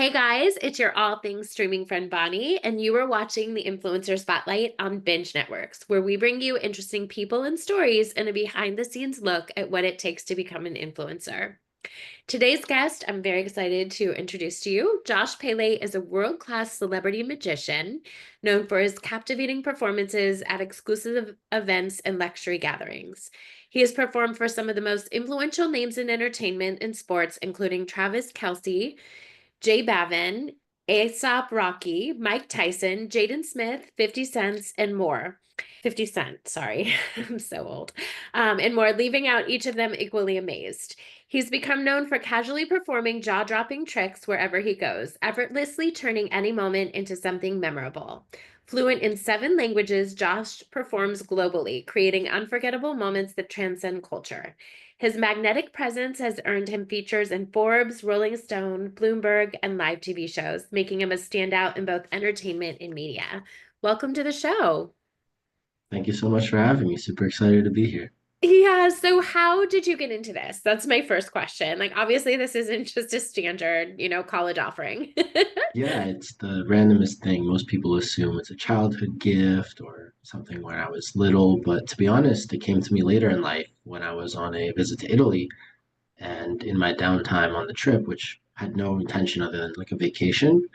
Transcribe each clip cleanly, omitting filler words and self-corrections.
Hey guys, it's your all things streaming friend Bonnie, and you are watching the Influencer Spotlight on Binge Networks, where we bring you interesting people and stories and a behind the scenes look at what it takes to become an influencer. Today's guest, I'm very excited to introduce to you. Josh Pele is a world class celebrity magician known for his captivating performances at exclusive events and luxury gatherings. He has performed for some of the most influential names in entertainment and sports, including Travis Kelce, Jay Balvin, Aesop Rocky, Mike Tyson, Jaden Smith, 50 Cents, and more. 50 Cent, sorry, I'm so old. And more, leaving out each of them equally amazed. He's become known for casually performing jaw dropping tricks wherever he goes, effortlessly turning any moment into something memorable. Fluent in 7 languages, Josh performs globally, creating unforgettable moments that transcend culture. His magnetic presence has earned him features in Forbes, Rolling Stone, Bloomberg, and live TV shows, making him a standout in both entertainment and media. Welcome to the show. Thank you so much for having me. Super excited to be here. Yeah, so how did you get into this? That's my first question. Like, obviously, this isn't just a standard, college offering. Yeah, it's the randomest thing. Most people assume it's a childhood gift or something when I was little, but to be honest, it came to me later in life when I was on a visit to Italy and in my downtime on the trip, which had no intention other than like a vacation.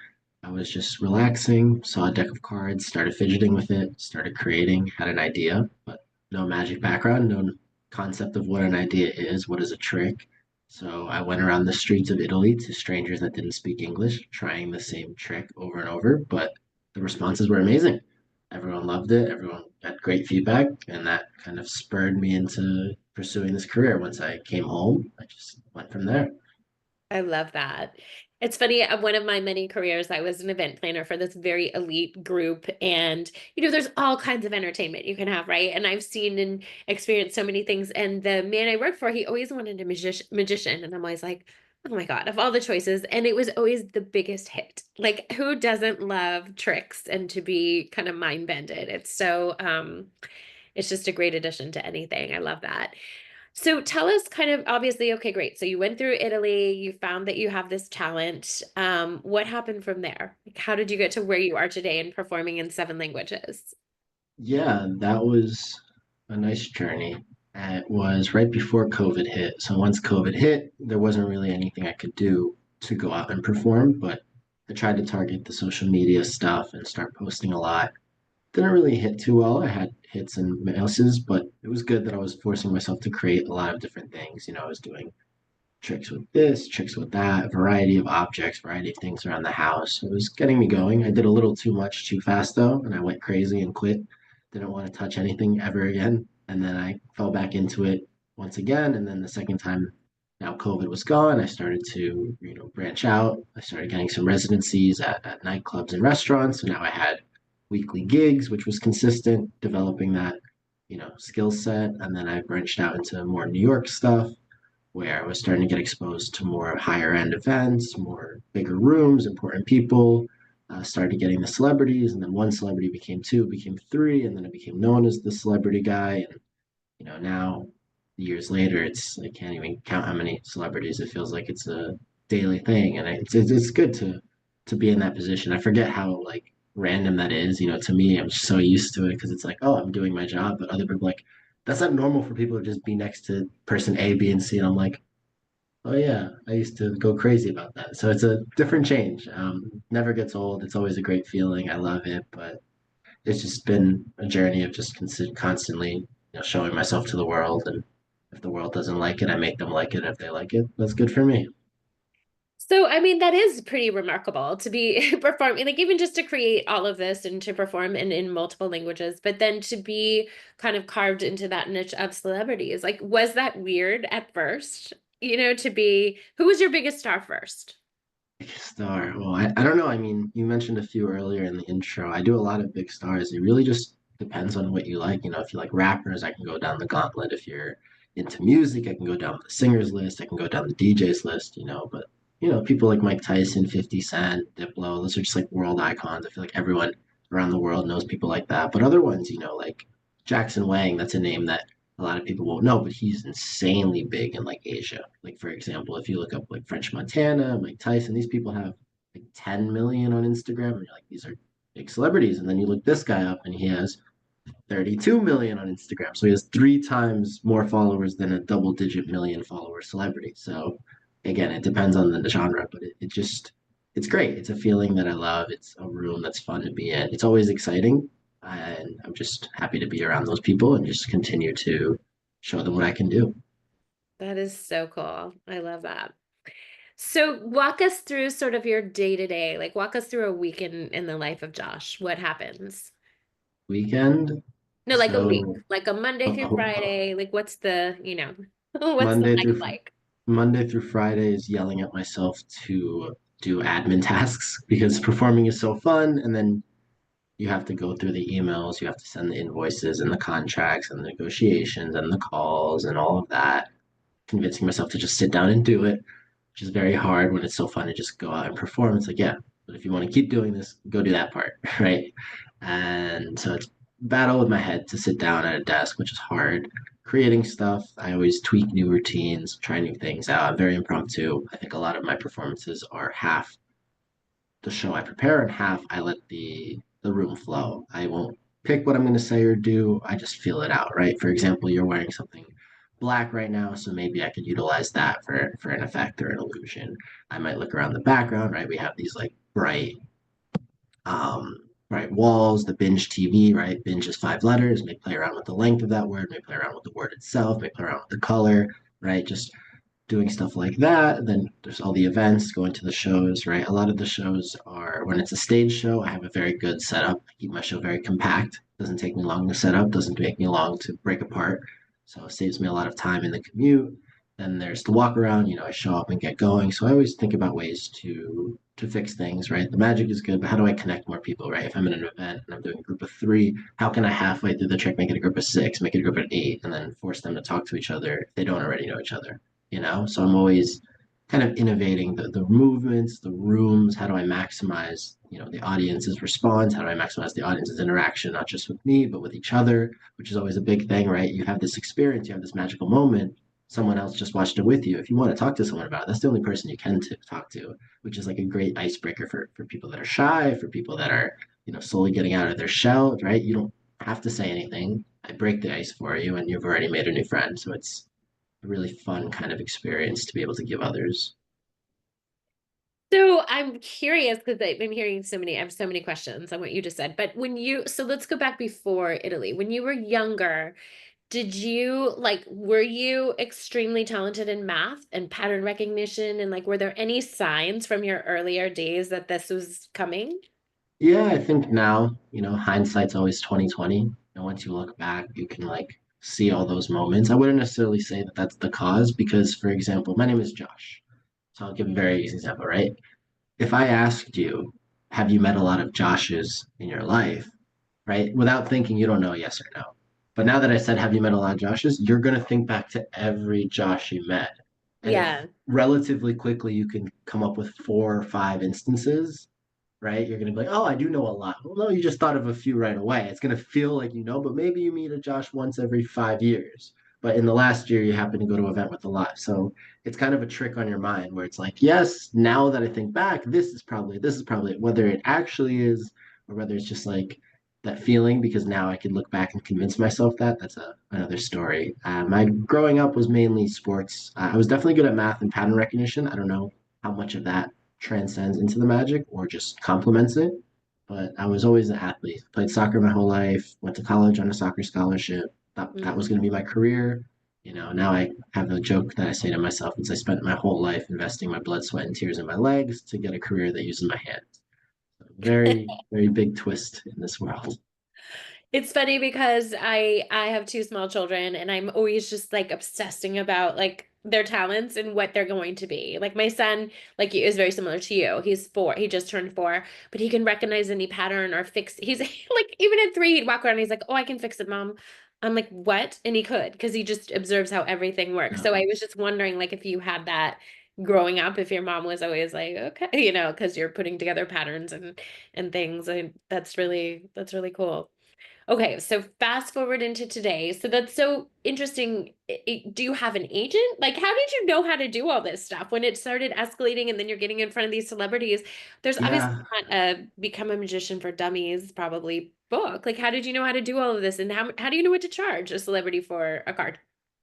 I was just relaxing, saw a deck of cards, started fidgeting with it, started creating, had an idea, but no magic background, no concept of what an idea is, what is a trick. So I went around the streets of Italy to strangers that didn't speak English, trying the same trick over and over, but the responses were amazing. Everyone loved it, everyone had great feedback, and that kind of spurred me into pursuing this career. Once I came home, I just went from there. I love that. It's funny, one of my many careers, I was an event planner for this very elite group. And, there's all kinds of entertainment you can have, right? And I've seen and experienced so many things. And the man I worked for, he always wanted a magician. And I'm always like, oh my God, of all the choices. And it was always the biggest hit. Like, who doesn't love tricks and to be kind of mind bended? It's just a great addition to anything. I love that. So tell us kind of obviously, okay, great. So you went through Italy, you found that you have this talent. What happened from there? Like, how did you get to where you are today and performing in 7 languages? Yeah, that was a nice journey. It was right before COVID hit. So once COVID hit, there wasn't really anything I could do to go out and perform, but I tried to target the social media stuff and start posting a lot. Didn't really hit too well. I had hits and misses, but it was good that I was forcing myself to create a lot of different things. I was doing tricks with this, tricks with that, a variety of objects, variety of things around the house. It was getting me going. I did a little too much too fast though, and I went crazy and quit. Didn't want to touch anything ever again. And then I fell back into it once again. And then the second time, now COVID was gone, I started to, branch out. I started getting some residencies at nightclubs and restaurants. So now I had weekly gigs, which was consistent, developing that, skill set. And then I branched out into more New York stuff where I was starting to get exposed to more higher end events, more bigger rooms, important people. Started getting the celebrities, and then one celebrity became two, became three, and then I became known as the celebrity guy. And now years later, I can't even count how many celebrities. It feels like it's a daily thing, and it's good to be in that position. I forget how like random that is. To me, I'm so used to it because it's like, oh, I'm doing my job, but other people like that's not normal for people to just be next to person A, B, and C. And I'm like, oh yeah, I used to go crazy about that. So it's a different change. Never gets old. It's always a great feeling. I love it, but it's just been a journey of just constantly, showing myself to the world. And if the world doesn't like it, I make them like it. If they like it, that's good for me. So, I mean, that is pretty remarkable to be performing, like even just to create all of this and to perform in multiple languages, but then to be kind of carved into that niche of celebrities. Like, was that weird at first? To be, who was your biggest star first? Big star. Well, I don't know. I mean, you mentioned a few earlier in the intro. I do a lot of big stars. It really just depends on what you like. If you like rappers, I can go down the gauntlet. If you're into music, I can go down the singers list. I can go down the DJs list. But people like Mike Tyson, 50 Cent, Diplo, those are just like world icons. I feel like everyone around the world knows people like that. But other ones, like Jackson Wang, that's a name that a lot of people won't know, but he's insanely big in like Asia. Like for example, if you look up like French Montana, Mike Tyson, these people have like 10 million on Instagram. And you're like, these are big celebrities. And then you look this guy up and he has 32 million on Instagram. So he has three times more followers than a double digit million follower celebrity. So again, it depends on the genre, but it just, it's great. It's a feeling that I love. It's a room that's fun to be in. It's always exciting. And I'm just happy to be around those people and just continue to show them what I can do. That is so cool. I love that. So walk us through sort of your day to day, like walk us through a week in the life of Josh. What happens? Weekend. No, like a week, So like a Monday oh, through oh, oh. Friday. Like what's the, what's the Monday life through like? Monday through Friday is yelling at myself to do admin tasks because performing is so fun, and then you have to go through the emails, you have to send the invoices and the contracts and the negotiations and the calls and all of that, convincing myself to just sit down and do it, which is very hard when it's so fun to just go out and perform. It's like, yeah, but if you want to keep doing this, go do that part, right? And so it's battle with my head to sit down at a desk, which is hard. Creating stuff, I always tweak new routines, try new things out. I'm very impromptu. I think a lot of my performances are half the show I prepare and half I let the room flow. I won't pick what I'm going to say or do. I just feel it out, right? For example, you're wearing something black right now, so maybe I could utilize that for an effect or an illusion. I might look around the background, right? We have these like bright walls, the binge TV, right? Binge is 5 letters, may play around with the length of that word, may play around with the word itself, may play around with the color, right? Just doing stuff like that. Then there's all the events, going to the shows, right? A lot of the shows are when it's a stage show, I have a very good setup. I keep my show very compact. Doesn't take me long to set up, doesn't take me long to break apart. So it saves me a lot of time in the commute. Then there's the walk around, I show up and get going. So I always think about ways to fix things, right? The magic is good, but how do I connect more people, right? If I'm in an event and I'm doing a group of 3, how can I halfway through the trick make it a group of 6, make it a group of 8, and then force them to talk to each other if they don't already know each other? So I'm always kind of innovating the movements, the rooms. How do I maximize, the audience's response? How do I maximize the audience's interaction, not just with me, but with each other, which is always a big thing, right? You have this experience, you have this magical moment. Someone else just watched it with you. If you want to talk to someone about it, that's the only person you can talk to, which is like a great icebreaker for people that are shy, for people that are, slowly getting out of their shell, right? You don't have to say anything. I break the ice for you, and you've already made a new friend. So it's a really fun kind of experience to be able to give others. So I'm curious because I've been hearing I have so many questions on what you just said. But so let's go back before Italy. When you were younger, were you extremely talented in math and pattern recognition? And like, were there any signs from your earlier days that this was coming? Yeah, I think now, hindsight's always 2020. And once you look back, you can like see all those moments. I wouldn't necessarily say that that's the cause because, for example, my name is Josh. So I'll give a very easy example, right? If I asked you, have you met a lot of Joshes in your life? Right? Without thinking, you don't know yes or no. But now that I said, have you met a lot of Joshes? You're going to think back to every Josh you met. And if Yeah. relatively quickly you can come up with 4 or 5 instances, right? You're going to be like, oh, I do know a lot. Well, no, you just thought of a few right away. It's going to feel like but maybe you meet a Josh once every 5 years. But in the last year, you happen to go to an event with a lot. So it's kind of a trick on your mind where it's like, yes, now that I think back, this is probably it. Whether it actually is or whether it's just like that feeling because now I can look back and convince myself that's another story. My growing up was mainly sports. I was definitely good at math and pattern recognition. I don't know how much of that transcends into the magic or just complements it. But I was always an athlete. Played soccer my whole life. Went to college on a soccer scholarship. That was Mm. going to be my career. Now I have a joke that I say to myself is I spent my whole life investing my blood, sweat, and tears in my legs to get a career that uses my hands. So very, very big twist in this world. It's funny because I have 2 small children and I'm always just like obsessing about like their talents and what they're going to be. Like my son, like is very similar to you. He's 4. He just turned 4, but he can recognize any pattern or fix. He's like even at 3, he'd walk around and he's like, "Oh, I can fix it, Mom." I'm like, "What?" And he could because he just observes how everything works. No, So I was just wondering like if you had that growing up, if your mom was always like, "Okay," because you're putting together patterns and things, and that's really cool. Okay, so fast forward into today. So that's so interesting. Do you have an agent? Like, how did you know how to do all this stuff when it started escalating and then you're getting in front of these celebrities? There's obviously Yeah, not a Become a Magician for Dummies probably book. Like, how did you know how to do all of this? And how do you know what to charge a celebrity for a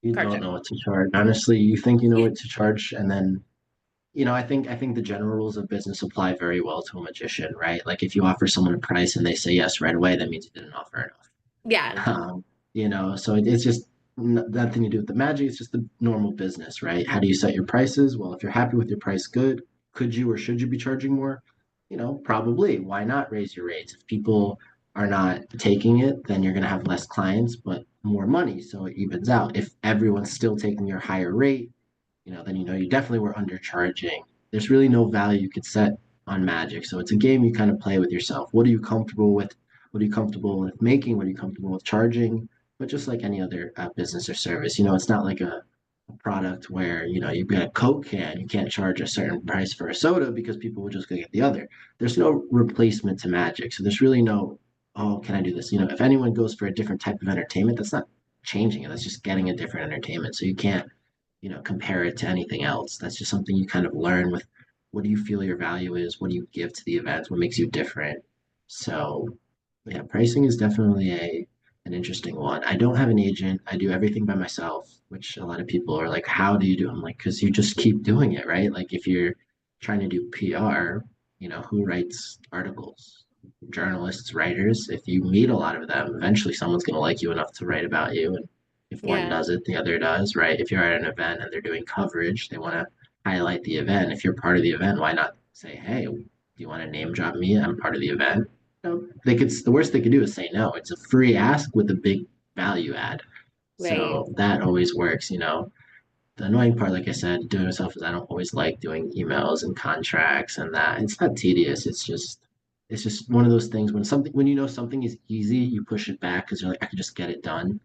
you card don't show? know what to charge. Honestly, you think you know what to charge, and then I think the general rules of business apply very well to a magician, right? Like if you offer someone a price and they say yes right away, that means you didn't offer enough. Yeah, So it's just nothing to do with the magic. It's just the normal business, right? How do you set your prices? Well, if you're happy with your price, good. Could you or should you be charging more? Probably. Why not raise your rates? If people are not taking it, then you're going to have less clients, but more money. So it evens out. If everyone's still taking your higher rate, then you definitely were undercharging. There's really no value you could set on Magic. So it's a game you kind of play with yourself. What are you comfortable with? What are you comfortable with making? What are you comfortable with charging? But just like any other business or service, it's not like a product where you've got a Coke can, you can't charge a certain price for a soda because people will just go get the other. There's no replacement to Magic, so there's really no, oh, can I do this? If anyone goes for a different type of entertainment, that's not changing it. That's just getting a different entertainment. So you can't compare it to anything else. That's just something you kind of learn with what do you feel your value is, what do you give to the events, what makes you different. So yeah, pricing is definitely a an interesting one. I don't have an agent. I do everything by myself, which a lot of people are like, how do you do it? I'm like, because you just keep doing it, right? Like if you're trying to do PR, who writes articles? Journalists, writers. If you meet a lot of them, eventually someone's going to like you enough to write about you. And if one yeah, does it, the other does, right? If you're at an event and they're doing coverage, they want to highlight the event. If you're part of the event, why not say, hey, do you want to name drop me? I'm part of the event. The worst they could do is say no. It's a free ask with a big value add. right. So that always works. The annoying part, like I said, doing it myself is I don't always like doing emails and contracts and that. It's not tedious. It's just one of those things when you know something is easy, you push it back because you're like, I can just get it done.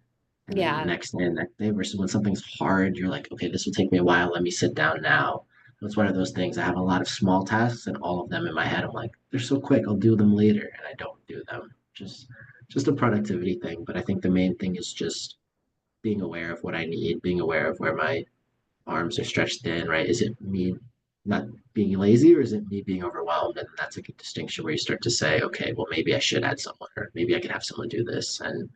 And then the Yeah. next day and next day versus when something's hard, you're like, okay, this will take me a while. Let me sit down now. It's one of those things. I have a lot of small tasks and all of them in my head. I'm like, they're so quick. I'll do them later, and I don't do them. Just a productivity thing. But I think the main thing is just being aware of what I need, being aware of where my arms are stretched thin. Right? Is it me not being lazy, or is it me being overwhelmed? And that's a good distinction where you start to say, okay, well, maybe I should add someone, or maybe I could have someone do this, and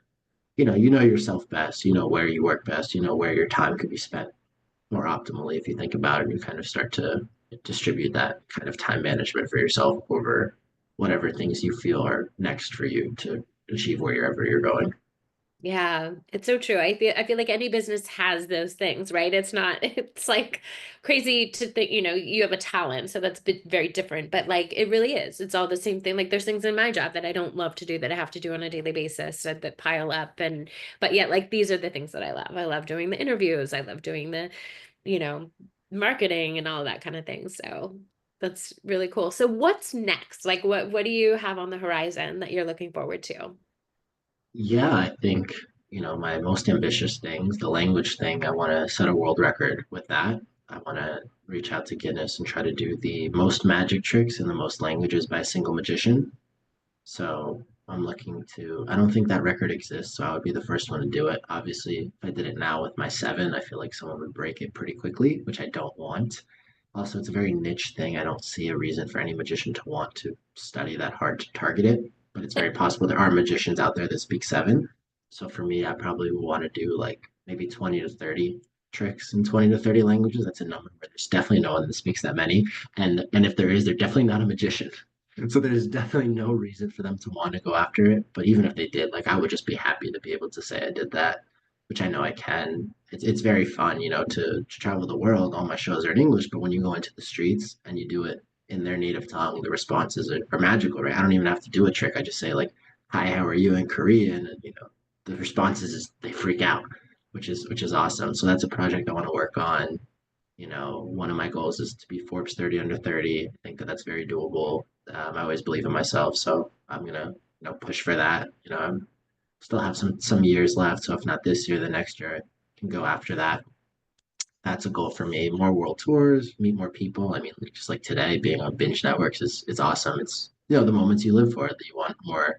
you know yourself best, you know where you work best, you know where your time could be spent more optimally if you think about it, and you kind of start to distribute that kind of time management for yourself over whatever things you feel are next for you to achieve wherever you're going. Yeah, it's so true. I feel like any business has those things, right? It's not it's like crazy to think, you have a talent, so that's very different, but like it really is. It's all the same thing. Like there's things in my job that I don't love to do that I have to do on a daily basis that pile up and but yet like these are the things that I love. I love doing the interviews. I love doing the, you know, marketing and all that kind of thing. So that's really cool. So what's next? Like what do you have on the horizon that you're looking forward to? Yeah, I think my most ambitious things, the language thing, I want to set a world record with that. I want to reach out to Guinness and try to do the most magic tricks in the most languages by a single magician. So I don't think that record exists, so I would be the first one to do it. Obviously, if I did it now with my seven, I feel like someone would break it pretty quickly, which I don't want. Also, it's a very niche thing. I don't see a reason for any magician to want to study that hard to target it, but it's very possible there are magicians out there that speak seven. So for me, I probably would want to do like maybe 20 to 30 tricks in 20 to 30 languages. That's a number where there's definitely no one that speaks that many. And if there is, they're definitely not a magician. So there's definitely no reason for them to want to go after it. But even if they did, like I would just be happy to be able to say I did that, which I know I can. It's very fun, to travel the world. All my shows are in English, but when you go into the streets and you do it in their native tongue, the responses are magical, right? I don't even have to do a trick. I just say like, "Hi, how are you?" in Korean, and the responses is they freak out, which is awesome. So that's a project I want to work on. One of my goals is to be Forbes 30 under 30. I think that that's very doable. I always believe in myself, so I'm gonna push for that. I'm still have some years left, so if not this year, the next year I can go after that. That's a goal for me. More world tours, meet more people. I mean, just like today, being on binge networks is awesome. It's the moments you live for that you want more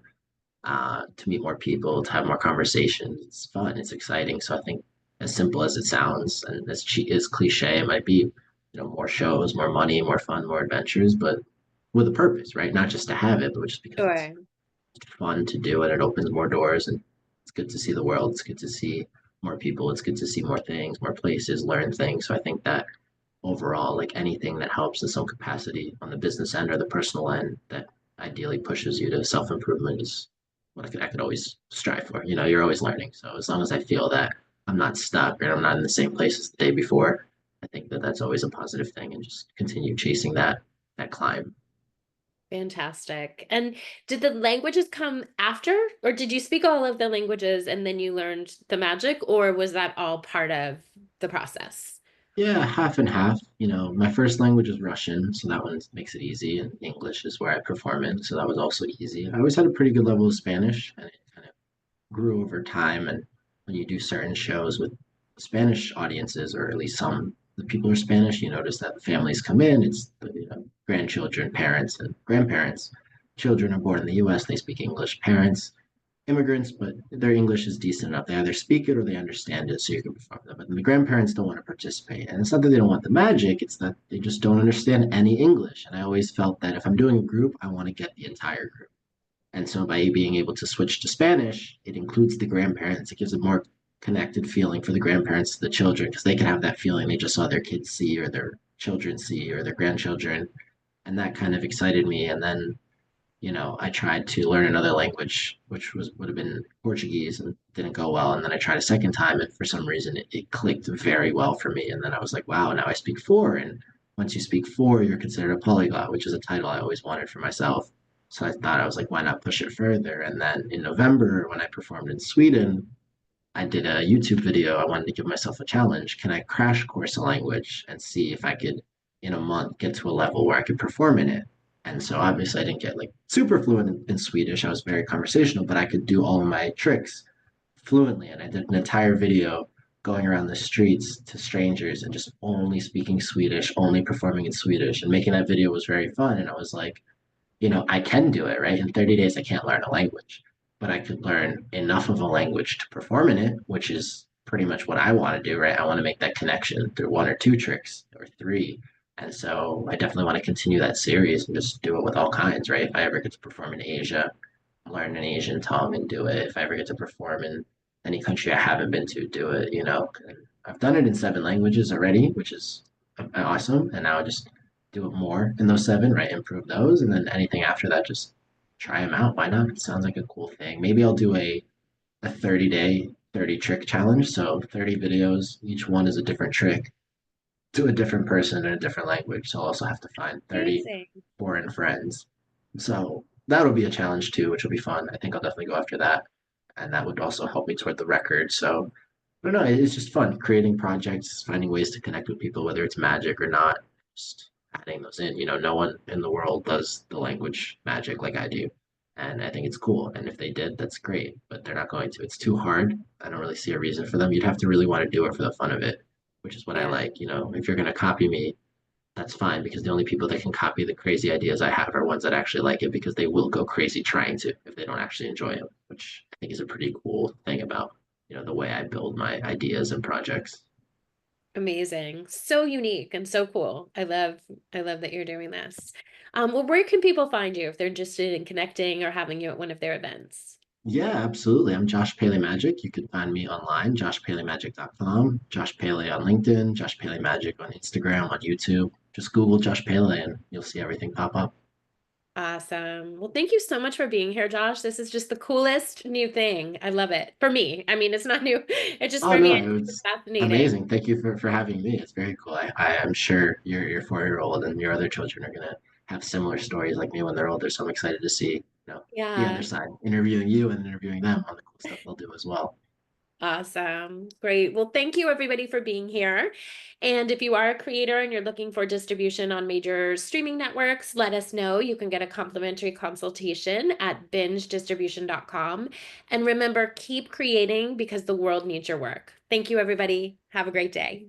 to meet more people, to have more conversations. It's fun, it's exciting. So I think as simple as it sounds and as cliche it might be, more shows, more money, more fun, more adventures, but with a purpose, right? Not just to have it, but just because it's Sure. fun to do and it opens more doors and it's good to see the world. It's good to see more people. It's good to see more things, more places, learn things. So I think that overall, like anything that helps in some capacity on the business end or the personal end that ideally pushes you to self improvement is what I could always strive for. You're always learning. So as long as I feel that I'm not stuck or I'm not in the same place as the day before, I think that that's always a positive thing and just continue chasing that climb. Fantastic. And did the languages come after, or did you speak all of the languages and then you learned the magic, or was that all part of the process? Yeah, half and half. My first language is Russian, so that one makes it easy, and English is where I perform in, so that was also easy. I always had a pretty good level of Spanish, and it kind of grew over time. And when you do certain shows with Spanish audiences, or at least some the people are Spanish, you notice that the families come in. It's the grandchildren, parents, and grandparents. Children are born in the U.S. They speak English. Parents immigrants, but their English is decent enough. They either speak it or they understand it, so you can perform them. But the grandparents don't want to participate, and it's not that they don't want the magic; it's that they just don't understand any English. And I always felt that if I'm doing a group, I want to get the entire group. And so by being able to switch to Spanish, it includes the grandparents. It gives a more connected feeling for the grandparents to the children because they can have that feeling they just saw their kids see or their children see or their grandchildren. And that kind of excited me. And then I tried to learn another language, which would have been Portuguese, and didn't go well. And then I tried a second time, and for some reason, it clicked very well for me. And then I was like, wow, now I speak four. And once you speak four, you're considered a polyglot, which is a title I always wanted for myself. So I thought I was like, why not push it further? And then in November, when I performed in Sweden, I did a YouTube video. I wanted to give myself a challenge. Can I crash course a language and see if I could, in a month, get to a level where I could perform in it? And so obviously I didn't get like super fluent in Swedish. I was very conversational, but I could do all of my tricks fluently. And I did an entire video going around the streets to strangers and just only speaking Swedish, only performing in Swedish. And making that video was very fun. And I was like, I can do it, right? In 30 days, I can't learn a language, but I could learn enough of a language to perform in it, which is pretty much what I want to do, right? I want to make that connection through one or two tricks or three. And so I definitely want to continue that series and just do it with all kinds, right? If I ever get to perform in Asia, learn an Asian tongue and do it. If I ever get to perform in any country I haven't been to, do it. And I've done it in seven languages already, which is awesome. And now I just do it more in those seven, right? Improve those. And then anything after that, just try them out. Why not? It sounds like a cool thing. Maybe I'll do a 30-day, 30 trick challenge. So 30 videos, each one is a different trick to a different person in a different language. So I'll also have to find 30 Amazing. foreign friends. So that'll be a challenge too, which will be fun. I think I'll definitely go after that. And that would also help me toward the record. So I don't know, it's just fun creating projects, finding ways to connect with people, whether it's magic or not, just adding those in. No one in the world does the language magic like I do. And I think it's cool. And if they did, that's great, but they're not going to. It's too hard. I don't really see a reason for them. You'd have to really want to do it for the fun of it, which is what I Yeah. like. If you're going to copy me, that's fine because the only people that can copy the crazy ideas I have are ones that actually like it because they will go crazy trying to if they don't actually enjoy it, which I think is a pretty cool thing about, the way I build my ideas and projects. Amazing. So unique and so cool. I love that you're doing this. Well, where can people find you if they're interested in connecting or having you at one of their events? Yeah, absolutely. I'm Josh Pele Magic. You can find me online, joshpelemagic.com, Josh Pele on LinkedIn, Josh Pele Magic on Instagram, on YouTube. Just Google Josh Pele and you'll see everything pop up. Awesome. Well, thank you so much for being here, Josh. This is just the coolest new thing. I love it. For me. I mean, it's not new. It's just Oh for me. no, It's it was fascinating. amazing. Thank you for having me. It's very cool. I am sure your 4-year old and your other children are gonna have similar stories like me when they're older. So I'm excited to see, the other Yeah. side, interviewing you and interviewing them on the cool stuff they'll do as well. Awesome. Great. Well, thank you everybody for being here. And if you are a creator and you're looking for distribution on major streaming networks, let us know. You can get a complimentary consultation at bingedistribution.com. And remember, keep creating because the world needs your work. Thank you, everybody. Have a great day.